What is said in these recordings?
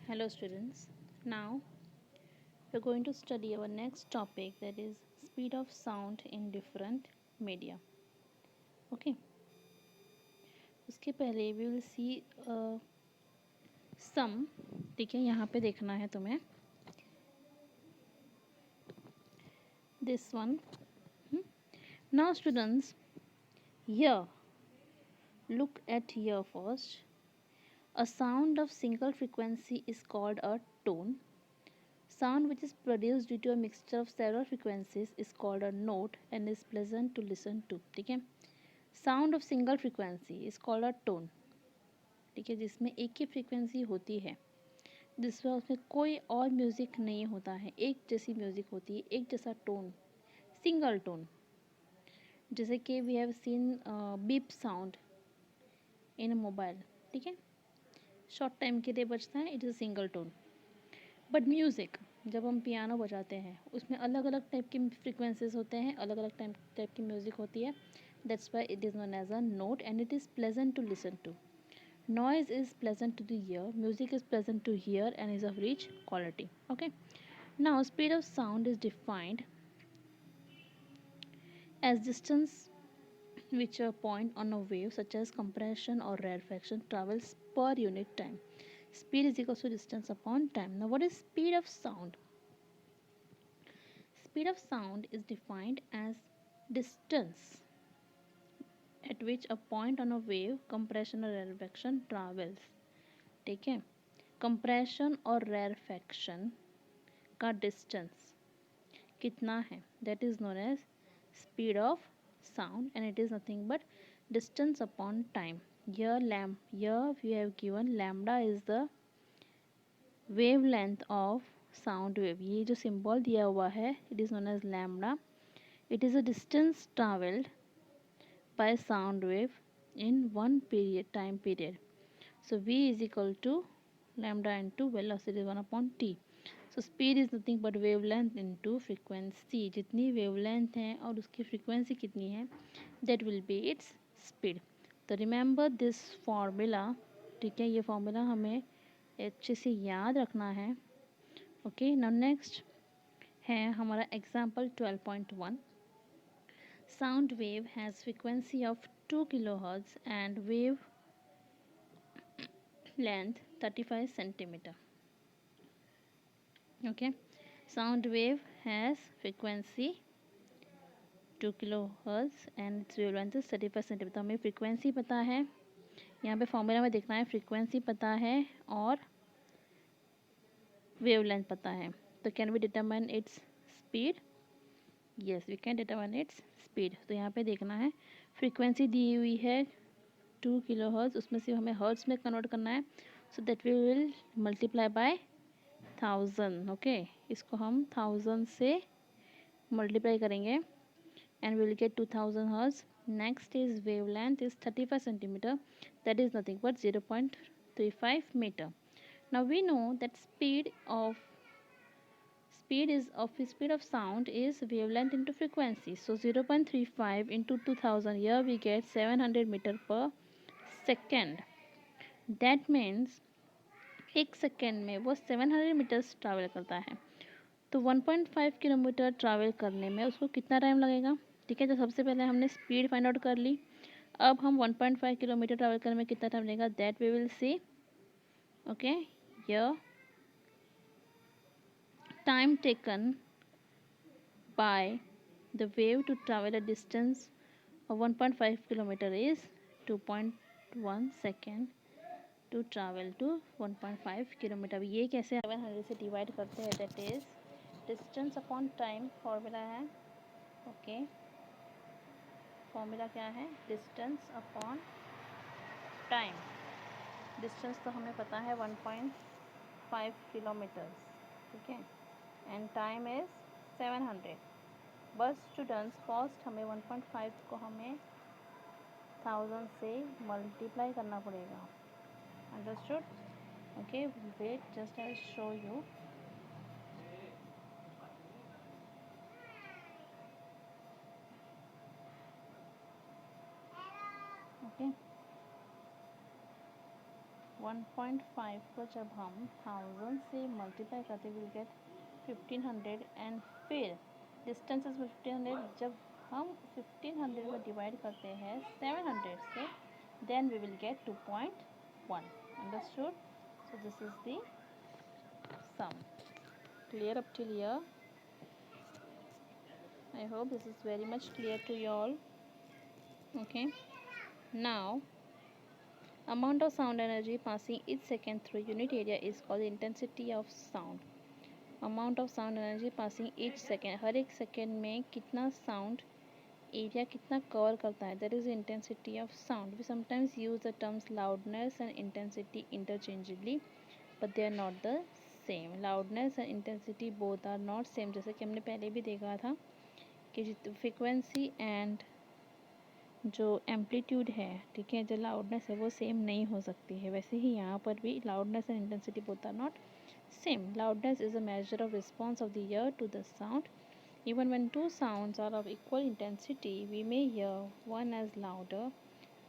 Hello students. Now we're going to study our next topic, that is speed of sound in different media. Okay. उसके पहले we will see some. ठीक है, यहाँ पे देखना है तुम्हें this one. Now students, here look at here first. A sound of single frequency is called a tone. Sound which is produced due to a mixture of several frequencies is called a note and is pleasant to listen to. ठीक है, sound of single frequency is called a tone. ठीक है, जिसमें एक ही frequency होती है, जिसमें उसमें कोई और म्यूज़िक नहीं होता है, एक जैसी म्यूज़िक होती है, एक जैसा टोन, सिंगल टोन. जैसे कि we have seen beep sound in a mobile. ठीक है, शॉर्ट टाइम के लिए बजता है, it is a single tone. But music, जब हम पियानो बजाते हैं उसमें अलग अलग टाइप की फ्रीक्वेंसीज होते हैं, अलग अलग टाइप की म्यूज़िक होती है. That's why it is known as a note and it is pleasant to listen to. Noise is pleasant to the ear, music is pleasant to hear and is of rich quality. Okay. Now speed of sound is defined as distance which a point on a wave such as compression or rarefaction travels per unit time. Speed is equal to distance upon time. Now what is speed of sound? Speed of sound is defined as distance at which a point on a wave, compression or rarefaction travels. ठीक है, compression और rarefaction का distance कितना है, that is known as speed of sound and it is nothing but distance upon time. here we have given lambda is the wavelength of sound wave. ये जो symbol दिया हुआ है, it is known as lambda. It is a distance travelled by sound wave in one period time period. So v is equal to lambda into velocity 1 upon t. So speed is nothing but wavelength into frequency. जितनी wavelength है और उसकी frequency कितनी है, that will be its speed. तो remember this formula. ठीक है, ये formula हमें अच्छे से याद रखना है. Okay, now next है हमारा example 12.1. Sound wave has frequency of 2 kilohertz and wave length 35 centimeter. Okay, sound wave has frequency 2 kilohertz and its wavelength is 35 centimeter. तो हमें frequency पता है, यहाँ पे फॉर्मूला में देखना है, frequency पता है और wavelength पता है. तो can we determine its speed? Yes, we can determine its speed. तो यहाँ पे देखना है, frequency दी हुई है 2 किलोहर्ट्ज़, उसमें से हमें हर्ट्ज़ में कन्वर्ट करना है. So that we will multiply by 1000. Okay, इसको हम 1000 से मल्टीप्लाई करेंगे and we will get 2000 hertz. Next is wavelength is 35 centimeter, that is nothing but 0.35 meter. Now we know that speed of sound is wavelength into frequency. So 0.35 into 2000, here we get 700 meter per second. That means एक second में वो 700 metres travel करता है. तो 1.5 kilometre travel करने में उसको कितना टाइम लगेगा. ठीक है, तो सबसे पहले हमने स्पीड फाइंड आउट कर ली. अब हम 1.5 किलोमीटर ट्रैवल करने में कितना टाइम लगेगा, that we will see. Okay, here time taken by the wave to travel a distance of 1.5 kilometer is 2.1 second to travel to 1.5 kilometre. ये कैसे 700 से डिवाइड करते हैं, that is distance upon time. Formula है. Okay, formula क्या है, distance upon time. Distance तो हमें पता है 1.5 किलोमीटर्स. ठीक है, एंड टाइम इज 700. बस स्टूडेंट्स, फर्स्ट हमें 1.5 को हमें 1000 से मल्टीप्लाई करना पड़ेगा. Understood? Okay, wait, just I'll show you. Okay, 1.5 को जब हम 1000 से मल्टीप्लाई करते विल गेट 1500 एंड फिर डिस्टेंस इज 1500 जब हम 1500 को डिवाइड करते हैं 700 से then we will get 2.1. Understood? So this is the sum. Clear up till here? I hope this is very much clear to you all. Okay. Now, amount of sound energy passing each second through unit area is called intensity of sound. Amount of sound energy passing each second. हर एक second में कितना sound area कितना cover करता है, that is intensity of sound. We sometimes use the terms loudness and intensity interchangeably but they are not the same. Loudness and intensity both are not same. जैसे कि हमने पहले भी देखा था कि फ्रिक्वेंसी एंड जो एम्पलीट्यूड है, ठीक है, जो लाउडनेस है वो सेम नहीं हो सकती है. वैसे ही यहाँ पर भी loudness and intensity both are not same. Loudness is a measure of response of the ear to the sound. Even when two sounds are of equal intensity, we may hear one as louder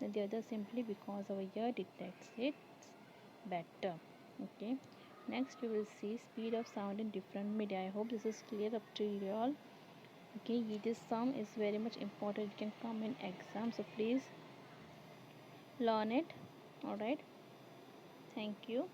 than the other simply because our ear detects it better. Okay. Next, we will see speed of sound in different media. I hope this is clear up to you all. Okay, this sum is very much important. It can come in exam, so please learn it. All right. Thank you.